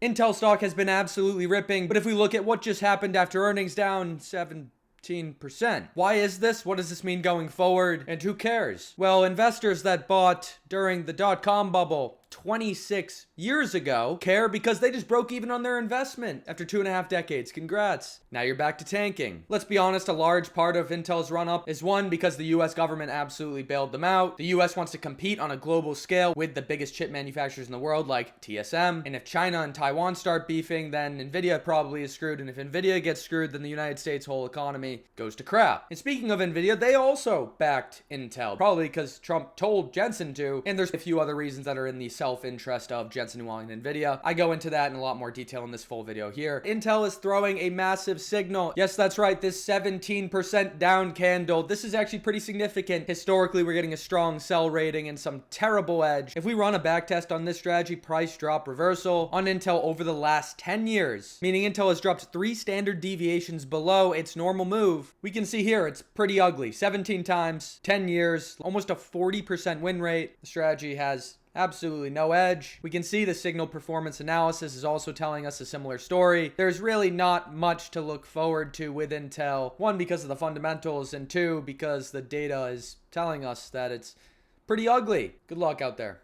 Intel stock has been absolutely ripping, but if we look at what just happened after earnings, down 17%. Why is this? What does this mean going forward? And who cares? Well, investors that bought during the dot-com bubble 26 years ago care because they just broke even on their investment after 2.5 decades. Congrats. Now you're back to tanking. Let's be honest, a large part of Intel's run-up is one, because the US government absolutely bailed them out. The US wants to compete on a global scale with the biggest chip manufacturers in the world like TSM. And if China and Taiwan start beefing, then Nvidia probably is screwed. And if Nvidia gets screwed, then the United States' whole economy goes to crap. And speaking of Nvidia, they also backed Intel, probably because Trump told Jensen to. And there's a few other reasons that are in the self-interest of Jensen Huang and Nvidia. I go into that in a lot more detail in this full video here. Intel is throwing a massive signal. Yes, that's right, this 17% down candle. This is actually pretty significant. Historically, we're getting a strong sell rating and some terrible edge. If we run a backtest on this strategy, price drop reversal on Intel over the last 10 years, meaning Intel has dropped 3 standard deviations below its normal move. We can see here, it's pretty ugly. 17 times, 10 years, almost a 40% win rate. The strategy has absolutely no edge. We can see the signal performance analysis is also telling us a similar story. There's really not much to look forward to with Intel. One, because of the fundamentals, and two, because the data is telling us that it's pretty ugly. Good luck out there.